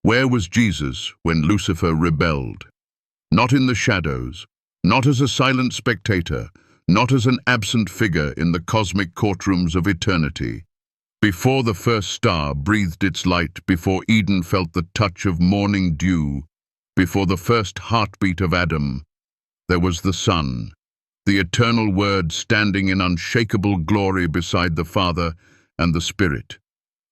Where was Jesus when Lucifer rebelled? Not in the shadows, not as a silent spectator, not as an absent figure in the cosmic courtrooms of eternity. Before the first star breathed its light, before Eden felt the touch of morning dew, before the first heartbeat of Adam, there was the Son, the eternal Word standing in unshakable glory beside the Father and the Spirit.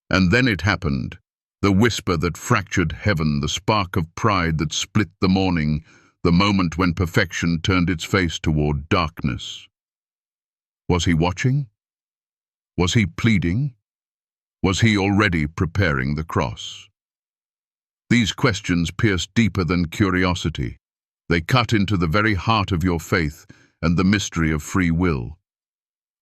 And then it happened, the whisper that fractured heaven, the spark of pride that split the morning, the moment when perfection turned its face toward darkness. Was he watching? Was he pleading? Was he already preparing the cross? These questions pierce deeper than curiosity. They cut into the very heart of your faith and the mystery of free will.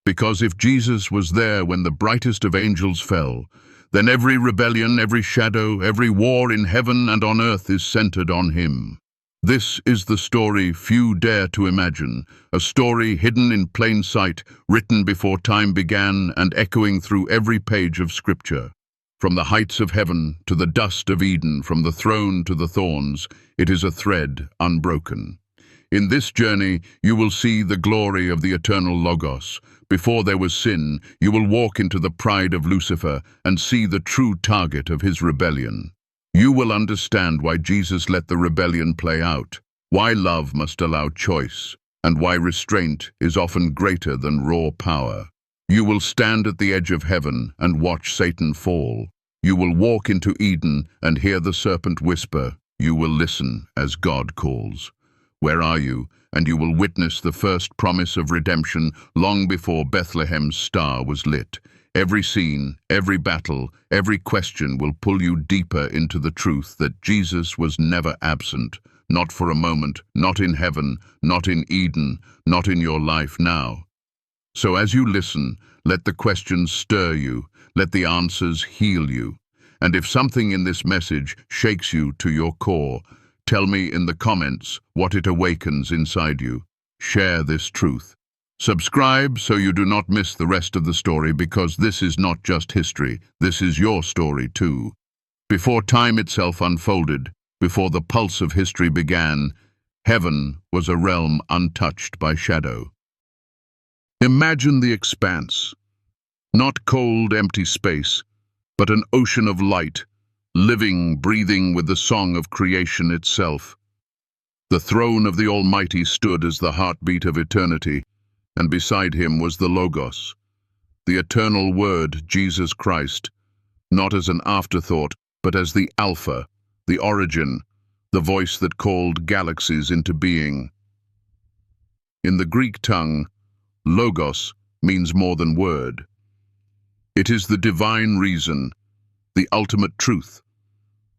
Because if Jesus was there when the brightest of angels fell, then every rebellion, every shadow, every war in heaven and on earth is centered on him. This is the story few dare to imagine, a story hidden in plain sight, written before time began and echoing through every page of Scripture. From the heights of heaven to the dust of Eden, from the throne to the thorns, it is a thread unbroken. In this journey, you will see the glory of the eternal Logos. Before there was sin, you will walk into the pride of Lucifer and see the true target of his rebellion. You will understand why Jesus let the rebellion play out, why love must allow choice, and why restraint is often greater than raw power. You will stand at the edge of heaven and watch Satan fall. You will walk into Eden and hear the serpent whisper. You will listen as God calls. Where are you? And you will witness the first promise of redemption long before Bethlehem's star was lit. Every scene, every battle, every question will pull you deeper into the truth that Jesus was never absent, not for a moment, not in heaven, not in Eden, not in your life now. So as you listen, let the questions stir you, let the answers heal you. And if something in this message shakes you to your core, tell me in the comments what it awakens inside you. Share this truth. Subscribe so you do not miss the rest of the story, because this is not just history, this is your story too. Before time itself unfolded, before the pulse of history began, heaven was a realm untouched by shadow. Imagine the expanse. Not cold, empty space, but an ocean of light, living, breathing with the song of creation itself. The throne of the Almighty stood as the heartbeat of eternity, and beside him was the Logos, the eternal Word, Jesus Christ, not as an afterthought, but as the Alpha, the origin, the voice that called galaxies into being. In the Greek tongue, Logos means more than word. It is the divine reason, the ultimate truth,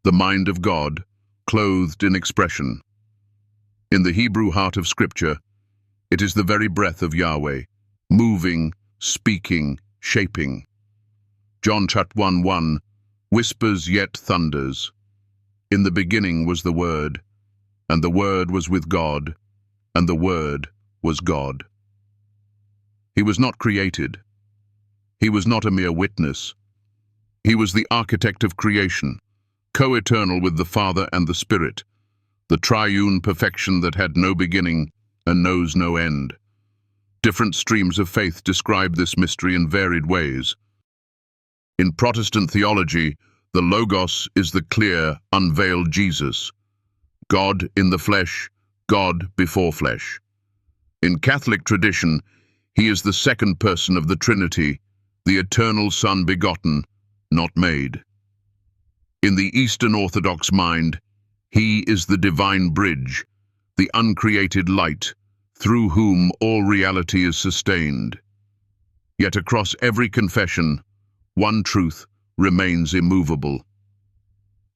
the mind of God, clothed in expression. In the Hebrew heart of Scripture, it is the very breath of Yahweh, moving, speaking, shaping. John 1:1 whispers yet thunders. In the beginning was the Word, and the Word was with God, and the Word was God. He was not created. He was not a mere witness. He was the architect of creation, co-eternal with the Father and the Spirit, the triune perfection that had no beginning and knows no end. Different streams of faith describe this mystery in varied ways. In Protestant theology, the Logos is the clear, unveiled Jesus, God in the flesh, God before flesh. In Catholic tradition, he is the second person of the Trinity, the eternal Son begotten, not made. In the Eastern Orthodox mind, he is the divine bridge, the uncreated light, through whom all reality is sustained. Yet across every confession, one truth remains immovable.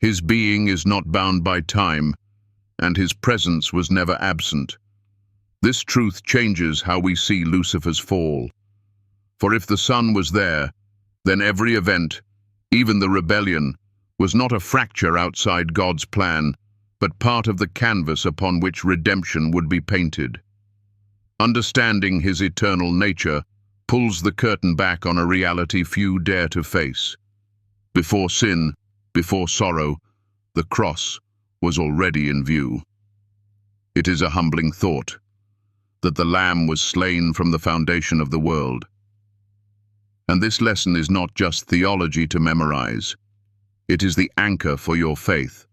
His being is not bound by time, and his presence was never absent. This truth changes how we see Lucifer's fall. For if the Son was there, then every event, even the rebellion, was not a fracture outside God's plan, but part of the canvas upon which redemption would be painted. Understanding his eternal nature pulls the curtain back on a reality few dare to face. Before sin, before sorrow, the cross, was already in view. It is a humbling thought that the Lamb was slain from the foundation of the world. And this lesson is not just theology to memorize. It is the anchor for your faith.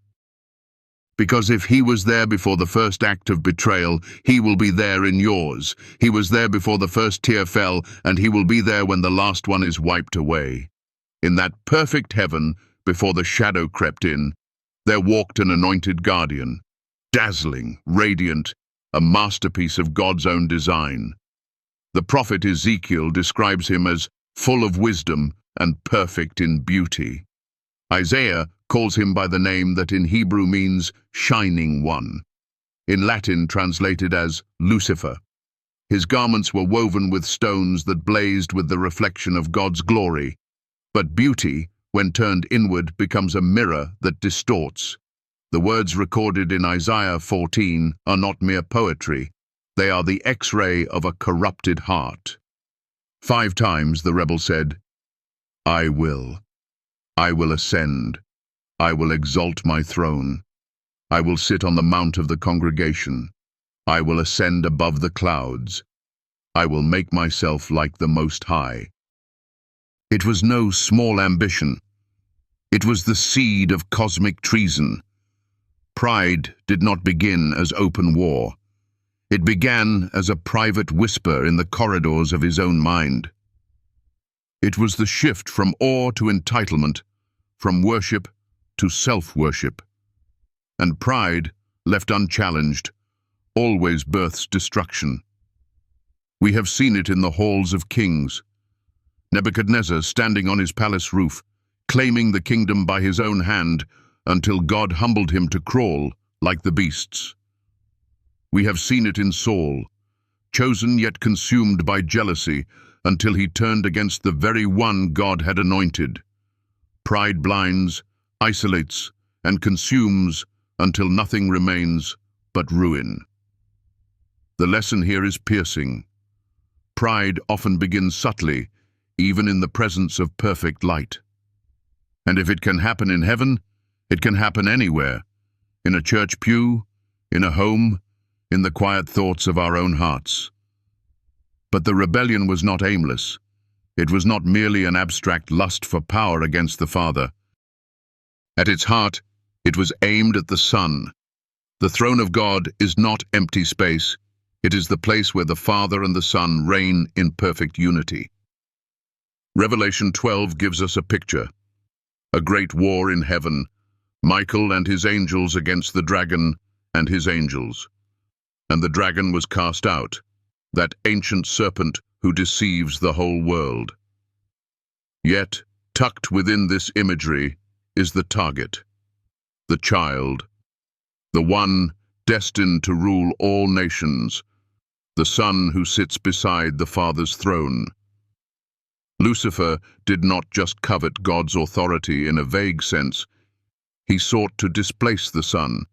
Because if he was there before the first act of betrayal, he will be there in yours. He was there before the first tear fell, and he will be there when the last one is wiped away. In that perfect heaven, before the shadow crept in, there walked an anointed guardian, dazzling, radiant, a masterpiece of God's own design. The prophet Ezekiel describes him as full of wisdom and perfect in beauty. Isaiah calls him by the name that in Hebrew means shining one, in Latin translated as Lucifer. His garments were woven with stones that blazed with the reflection of God's glory. But beauty, when turned inward, becomes a mirror that distorts. The words recorded in Isaiah 14 are not mere poetry. They are the X-ray of a corrupted heart. 5 times the rebel said, I will ascend. I will exalt my throne. I will sit on the mount of the congregation. I will ascend above the clouds. I will make myself like the Most High. It was no small ambition. It was the seed of cosmic treason. Pride did not begin as open war. It began as a private whisper in the corridors of his own mind. It was the shift from awe to entitlement, from worship to self-worship. And pride, left unchallenged, always births destruction. We have seen it in the halls of kings. Nebuchadnezzar standing on his palace roof, claiming the kingdom by his own hand, until God humbled him to crawl like the beasts. We have seen it in Saul, chosen yet consumed by jealousy, until he turned against the very one God had anointed. Pride blinds, isolates, and consumes until nothing remains but ruin. The lesson here is piercing. Pride often begins subtly, even in the presence of perfect light. And if it can happen in heaven, it can happen anywhere, in a church pew, in a home, in the quiet thoughts of our own hearts. But the rebellion was not aimless. It was not merely an abstract lust for power against the Father. At its heart, it was aimed at the Son. The throne of God is not empty space. It is the place where the Father and the Son reign in perfect unity. Revelation 12 gives us a picture. A great war in heaven, Michael and his angels against the dragon and his angels. And the dragon was cast out, that ancient serpent who deceives the whole world. Yet, tucked within this imagery is the target, the child, the one destined to rule all nations, the Son who sits beside the Father's throne. Lucifer did not just covet God's authority in a vague sense. He sought to displace the Son,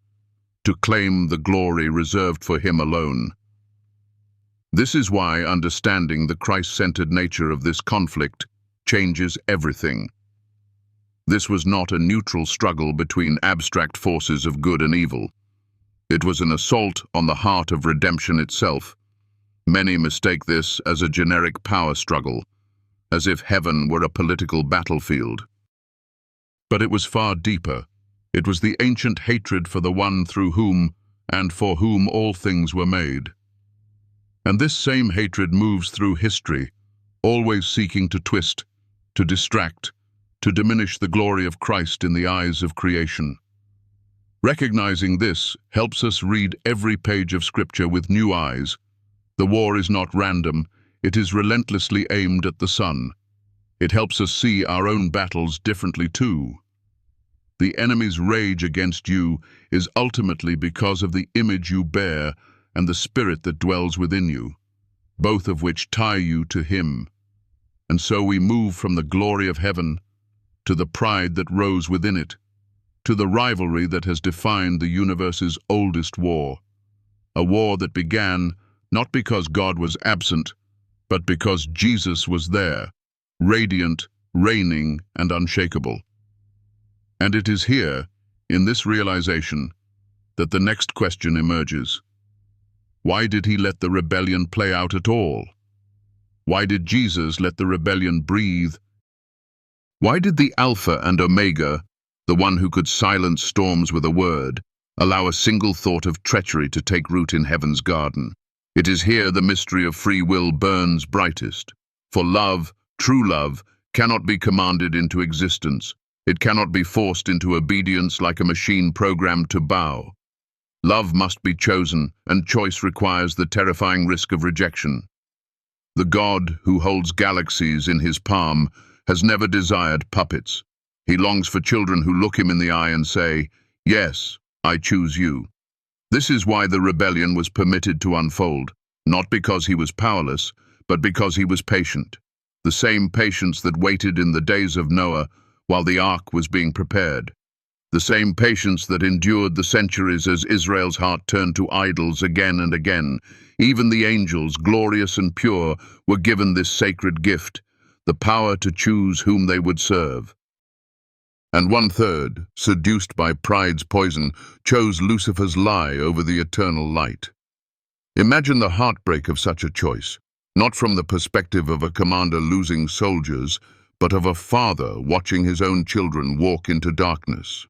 to claim the glory reserved for him alone. This is why understanding the Christ-centered nature of this conflict changes everything. This was not a neutral struggle between abstract forces of good and evil. It was an assault on the heart of redemption itself. Many mistake this as a generic power struggle, as if heaven were a political battlefield. But it was far deeper. It was the ancient hatred for the one through whom and for whom all things were made. And this same hatred moves through history, always seeking to twist, to distract, to diminish the glory of Christ in the eyes of creation. Recognizing this helps us read every page of Scripture with new eyes. The war is not random, it is relentlessly aimed at the Son. It helps us see our own battles differently too. The enemy's rage against you is ultimately because of the image you bear and the spirit that dwells within you, both of which tie you to him. And so we move from the glory of heaven to the pride that rose within it, to the rivalry that has defined the universe's oldest war, a war that began not because God was absent, but because Jesus was there, radiant, reigning, and unshakable. And it is here, in this realization that the next question emerges. Why did he let the rebellion play out at all? Why did Jesus let the rebellion breathe? Why did the Alpha and Omega, the one who could silence storms with a word, allow a single thought of treachery to take root in heaven's garden? It is here the mystery of free will burns brightest. For love, true love, cannot be commanded into existence. It cannot be forced into obedience like a machine programmed to bow. Love must be chosen, and choice requires the terrifying risk of rejection. The God who holds galaxies in his palm has never desired puppets. He longs for children who look him in the eye and say, "Yes, I choose you." This is why the rebellion was permitted to unfold, not because he was powerless, but because he was patient. The same patience that waited in the days of Noah while the ark was being prepared. The same patience that endured the centuries as Israel's heart turned to idols again and again. Even the angels, glorious and pure, were given this sacred gift, the power to choose whom they would serve. And 1/3, seduced by pride's poison, chose Lucifer's lie over the eternal light. Imagine the heartbreak of such a choice, not from the perspective of a commander losing soldiers, but of a father watching his own children walk into darkness.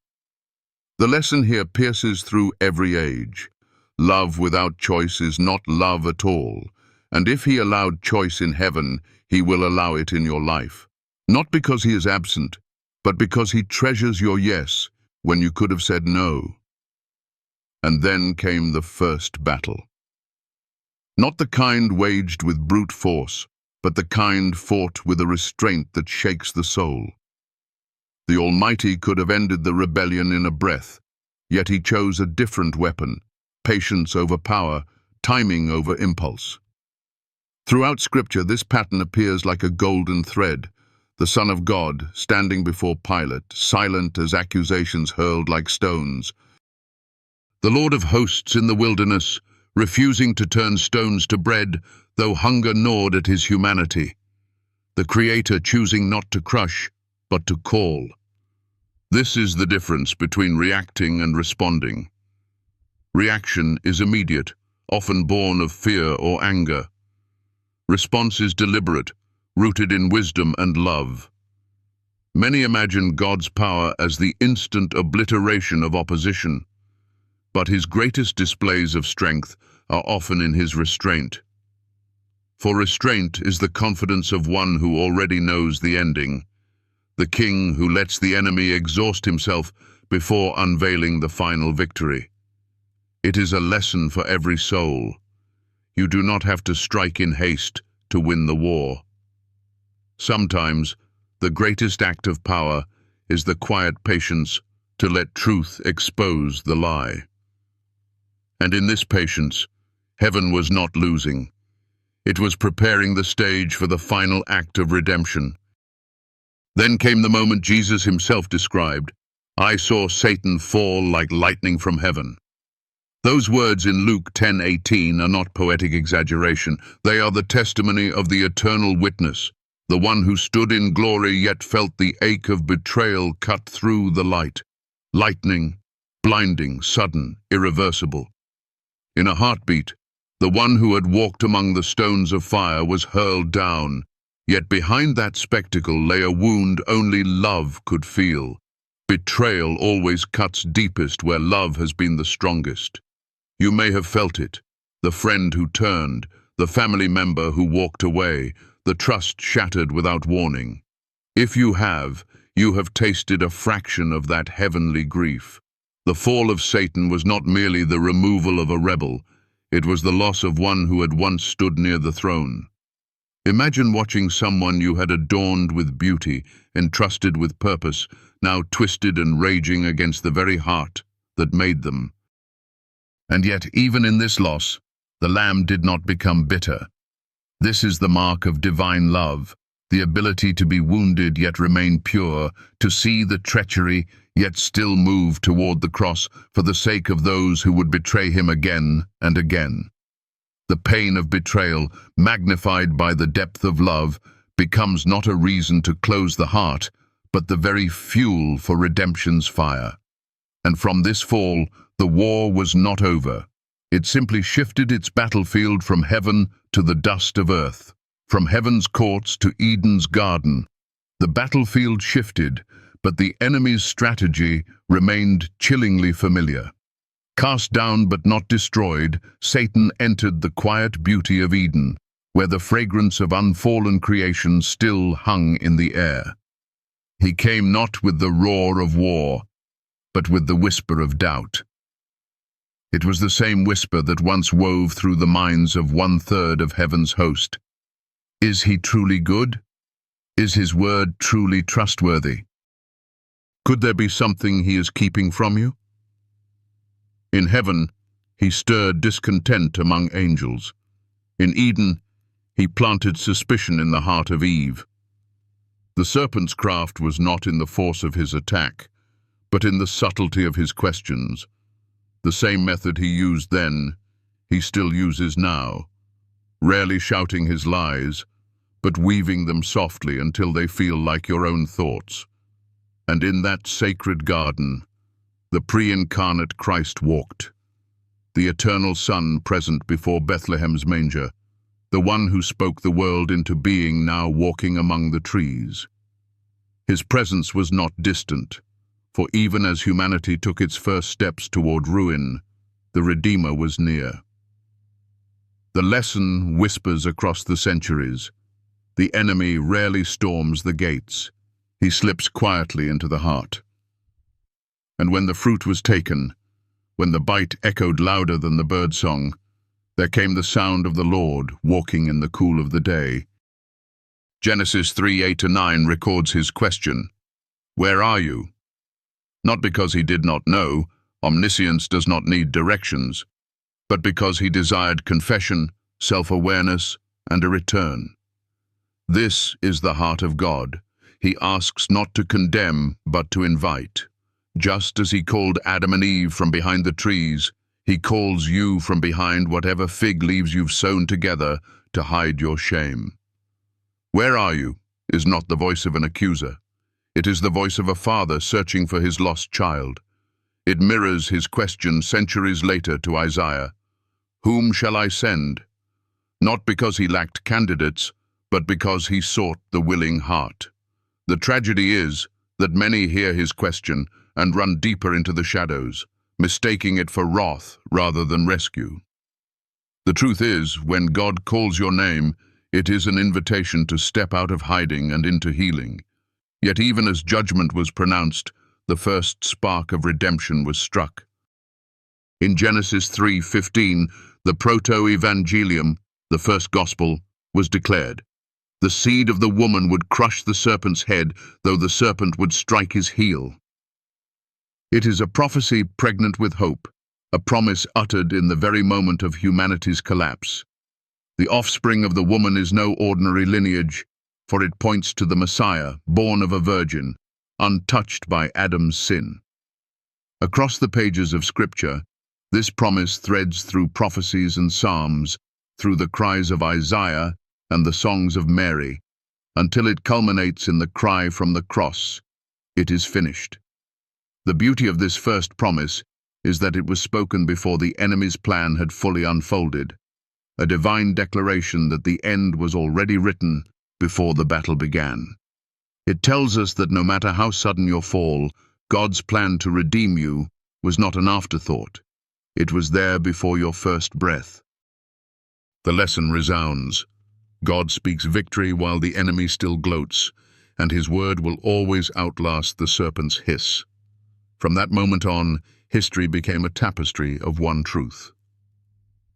The lesson here pierces through every age. Love without choice is not love at all, and if he allowed choice in heaven, he will allow it in your life. Not because he is absent, but because he treasures your yes when you could have said no. And then came the first battle. Not the kind waged with brute force, but the kind fought with a restraint that shakes the soul. The Almighty could have ended the rebellion in a breath, yet he chose a different weapon, patience over power, timing over impulse. Throughout Scripture, this pattern appears like a golden thread. The Son of God, standing before Pilate, silent as accusations hurled like stones. The Lord of hosts in the wilderness, refusing to turn stones to bread, though hunger gnawed at his humanity. The Creator choosing not to crush, but to call. This is the difference between reacting and responding. Reaction is immediate, often born of fear or anger. Response is deliberate, rooted in wisdom and love. Many imagine God's power as the instant obliteration of opposition, but his greatest displays of strength are often in his restraint. For restraint is the confidence of one who already knows the ending, the king who lets the enemy exhaust himself before unveiling the final victory. It is a lesson for every soul. You do not have to strike in haste to win the war. Sometimes, the greatest act of power is the quiet patience to let truth expose the lie. And in this patience, heaven was not losing. It was preparing the stage for the final act of redemption. Then came the moment Jesus himself described. I saw Satan fall like lightning from heaven. Those words in Luke 10:18 are not poetic exaggeration. They are the testimony of the eternal witness, the one who stood in glory yet felt the ache of betrayal cut through the light. Lightning, blinding, sudden, irreversible. In a heartbeat, the one who had walked among the stones of fire was hurled down, yet behind that spectacle lay a wound only love could feel. Betrayal always cuts deepest where love has been the strongest. You may have felt it, the friend who turned, the family member who walked away, the trust shattered without warning. If you have tasted a fraction of that heavenly grief. The fall of Satan was not merely the removal of a rebel, it was the loss of one who had once stood near the throne. Imagine watching someone you had adorned with beauty, entrusted with purpose, now twisted and raging against the very heart that made them. And yet, even in this loss, the Lamb did not become bitter. This is the mark of divine love, the ability to be wounded yet remain pure, to see the treachery yet still move toward the cross for the sake of those who would betray him again and again. The pain of betrayal, magnified by the depth of love, becomes not a reason to close the heart, but the very fuel for redemption's fire. And from this fall, the war was not over. It simply shifted its battlefield from heaven to the dust of earth, from heaven's courts to Eden's garden. The battlefield shifted, but the enemy's strategy remained chillingly familiar. Cast down but not destroyed, Satan entered the quiet beauty of Eden, where the fragrance of unfallen creation still hung in the air. He came not with the roar of war, but with the whisper of doubt. It was the same whisper that once wove through the minds of 1/3 of heaven's host. Is he truly good? Is his word truly trustworthy? Could there be something he is keeping from you? In heaven, he stirred discontent among angels. In Eden, he planted suspicion in the heart of Eve. The serpent's craft was not in the force of his attack, but in the subtlety of his questions. The same method he used then, he still uses now, rarely shouting his lies, but weaving them softly until they feel like your own thoughts. And in that sacred garden, the pre-incarnate Christ walked, the eternal Son present before Bethlehem's manger, the one who spoke the world into being now walking among the trees. His presence was not distant, for even as humanity took its first steps toward ruin, the Redeemer was near. The lesson whispers across the centuries. The enemy rarely storms the gates. He slips quietly into the heart. And when the fruit was taken, when the bite echoed louder than the birdsong, there came the sound of the Lord walking in the cool of the day. Genesis 3:8-9 records his question, "Where are you?" Not because he did not know, omniscience does not need directions, but because he desired confession, self-awareness, and a return. This is the heart of God. He asks not to condemn, but to invite. Just as he called Adam and Eve from behind the trees, he calls you from behind whatever fig leaves you've sewn together to hide your shame. "Where are you?" is not the voice of an accuser. It is the voice of a father searching for his lost child. It mirrors his question centuries later to Isaiah, "Whom shall I send?" Not because he lacked candidates, but because he sought the willing heart. The tragedy is that many hear his question and run deeper into the shadows, mistaking it for wrath rather than rescue. The truth is, when God calls your name, it is an invitation to step out of hiding and into healing. Yet even as judgment was pronounced, the first spark of redemption was struck. In Genesis 3:15, the proto-evangelium, the first gospel, was declared. The seed of the woman would crush the serpent's head, though the serpent would strike his heel. It is a prophecy pregnant with hope, a promise uttered in the very moment of humanity's collapse. The offspring of the woman is no ordinary lineage, for it points to the Messiah, born of a virgin, untouched by Adam's sin. Across the pages of Scripture, this promise threads through prophecies and psalms, through the cries of Isaiah and the songs of Mary, until it culminates in the cry from the cross, "It is finished." The beauty of this first promise is that it was spoken before the enemy's plan had fully unfolded, a divine declaration that the end was already written before the battle began. It tells us that no matter how sudden your fall, God's plan to redeem you was not an afterthought. It was there before your first breath. The lesson resounds. God speaks victory while the enemy still gloats, and his word will always outlast the serpent's hiss. From that moment on, history became a tapestry of one truth.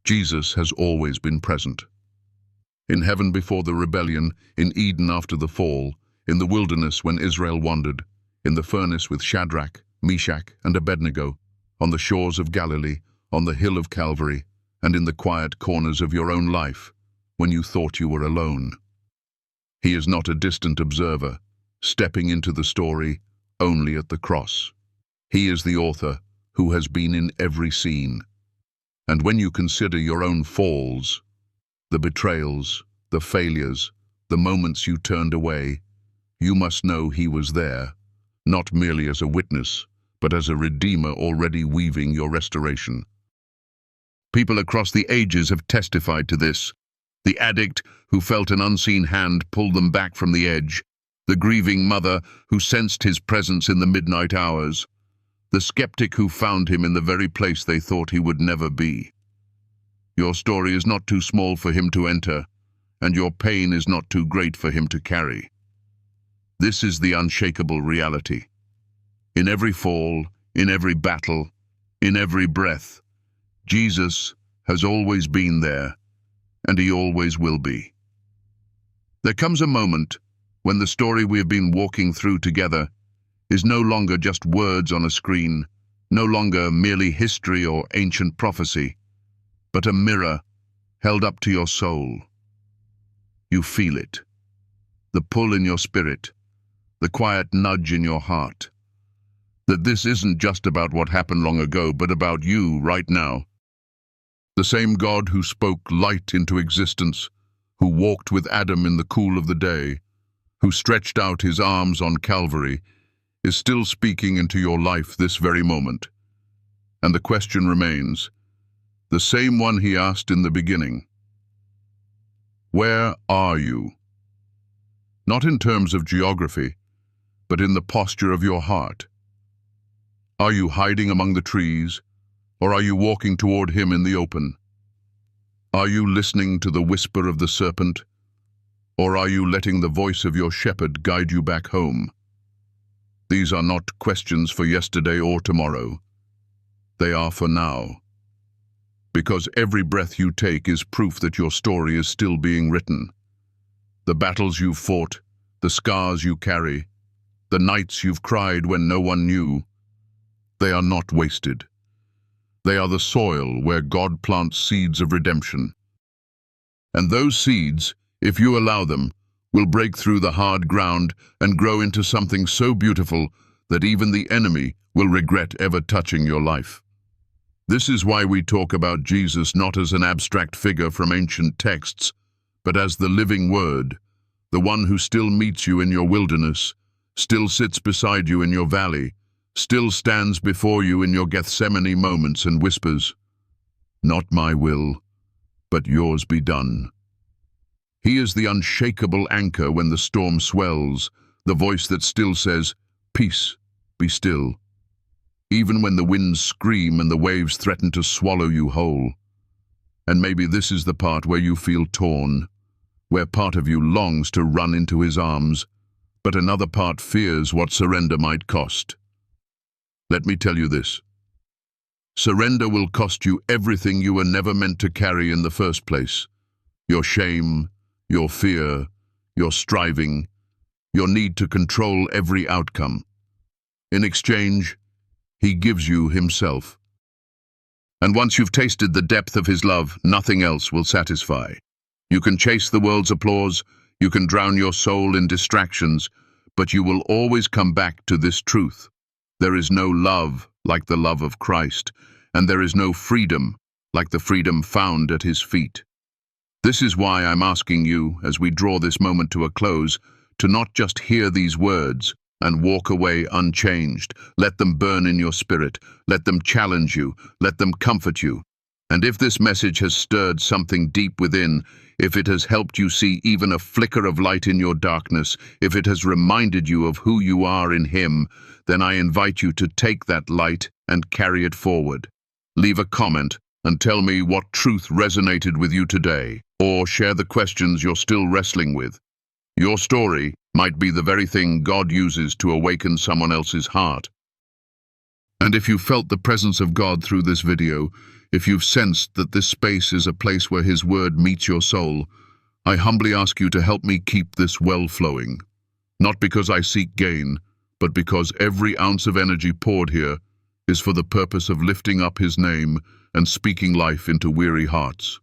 Jesus has always been present. In heaven before the rebellion, in Eden after the fall, in the wilderness when Israel wandered, in the furnace with Shadrach, Meshach, and Abednego, on the shores of Galilee, on the hill of Calvary, and in the quiet corners of your own life, when you thought you were alone. He is not a distant observer, stepping into the story only at the cross. He is the author who has been in every scene. And when you consider your own falls, the betrayals, the failures, the moments you turned away, you must know he was there, not merely as a witness, but as a redeemer already weaving your restoration. People across the ages have testified to this. The addict who felt an unseen hand pull them back from the edge, the grieving mother who sensed his presence in the midnight hours, the skeptic who found him in the very place they thought he would never be. Your story is not too small for him to enter, and your pain is not too great for him to carry. This is the unshakable reality. In every fall, in every battle, in every breath, Jesus has always been there, and he always will be. There comes a moment when the story we have been walking through together is no longer just words on a screen, no longer merely history or ancient prophecy, but a mirror held up to your soul. You feel it, the pull in your spirit, the quiet nudge in your heart, that this isn't just about what happened long ago, but about you right now. The same God who spoke light into existence, who walked with Adam in the cool of the day, who stretched out his arms on Calvary, is still speaking into your life this very moment. And the question remains, the same one he asked in the beginning. Where are you? Not in terms of geography, but in the posture of your heart. Are you hiding among the trees, or are you walking toward him in the open? Are you listening to the whisper of the serpent, or are you letting the voice of your shepherd guide you back home? These are not questions for yesterday or tomorrow. They are for now. Because every breath you take is proof that your story is still being written. The battles you've fought, the scars you carry, the nights you've cried when no one knew, they are not wasted. They are the soil where God plants seeds of redemption. And those seeds, if you allow them, will break through the hard ground and grow into something so beautiful that even the enemy will regret ever touching your life. This is why we talk about Jesus not as an abstract figure from ancient texts, but as the living Word, the one who still meets you in your wilderness, still sits beside you in your valley, still stands before you in your Gethsemane moments and whispers, "Not my will, but yours be done." He is the unshakable anchor when the storm swells, the voice that still says, "Peace, be still," even when the winds scream and the waves threaten to swallow you whole. And maybe this is the part where you feel torn, where part of you longs to run into his arms, but another part fears what surrender might cost. Let me tell you this. Surrender will cost you everything you were never meant to carry in the first place. Your shame, your fear, your striving, your need to control every outcome. In exchange, he gives you himself. And once you've tasted the depth of his love, nothing else will satisfy. You can chase the world's applause, you can drown your soul in distractions, but you will always come back to this truth. There is no love like the love of Christ, and there is no freedom like the freedom found at his feet. This is why I'm asking you, as we draw this moment to a close, to not just hear these words and walk away unchanged. Let them burn in your spirit. Let them challenge you. Let them comfort you. And if this message has stirred something deep within, if it has helped you see even a flicker of light in your darkness, if it has reminded you of who you are in him, then I invite you to take that light and carry it forward. Leave a comment and tell me what truth resonated with you today, or share the questions you're still wrestling with. Your story might be the very thing God uses to awaken someone else's heart. And if you felt the presence of God through this video, if you've sensed that this space is a place where his word meets your soul, I humbly ask you to help me keep this well flowing. Not because I seek gain, but because every ounce of energy poured here is for the purpose of lifting up his name and speaking life into weary hearts.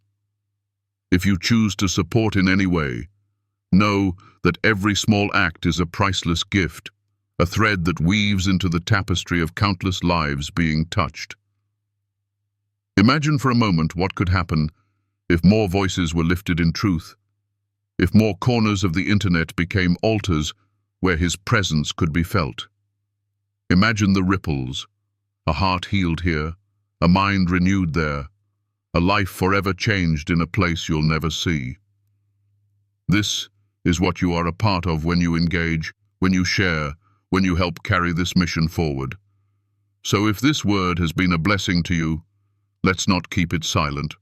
If you choose to support in any way, know that every small act is a priceless gift, a thread that weaves into the tapestry of countless lives being touched. Imagine for a moment what could happen if more voices were lifted in truth, if more corners of the internet became altars where his presence could be felt. Imagine the ripples, a heart healed here, a mind renewed there, a life forever changed in a place you'll never see. This is what you are a part of when you engage, when you share, when you help carry this mission forward. So if this word has been a blessing to you, let's not keep it silent.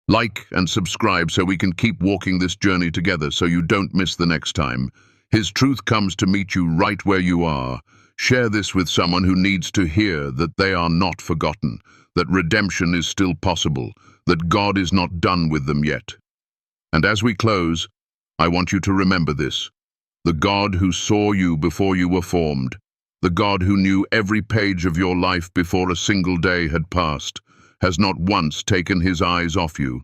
Like and subscribe so we can keep walking this journey together so you don't miss the next time. His truth comes to meet you right where you are. Share this with someone who needs to hear that they are not forgotten, that redemption is still possible, that God is not done with them yet. And as we close, I want you to remember this. The God who saw you before you were formed, the God who knew every page of your life before a single day had passed, has not once taken his eyes off you.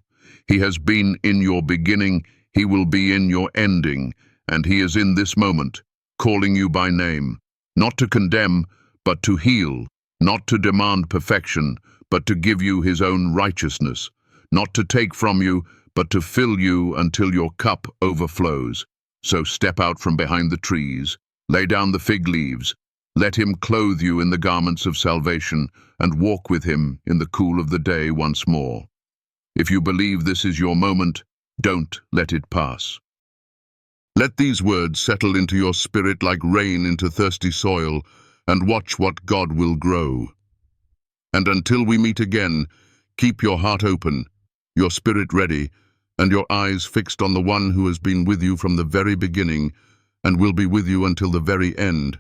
He has been in your beginning, he will be in your ending, and he is in this moment, calling you by name, not to condemn, but to heal, not to demand perfection, but to give you his own righteousness, not to take from you, but to fill you until your cup overflows. So step out from behind the trees, lay down the fig leaves, let him clothe you in the garments of salvation, and walk with him in the cool of the day once more. If you believe this is your moment, don't let it pass. Let these words settle into your spirit like rain into thirsty soil, and watch what God will grow. And until we meet again, keep your heart open, your spirit ready, and your eyes fixed on the one who has been with you from the very beginning and will be with you until the very end.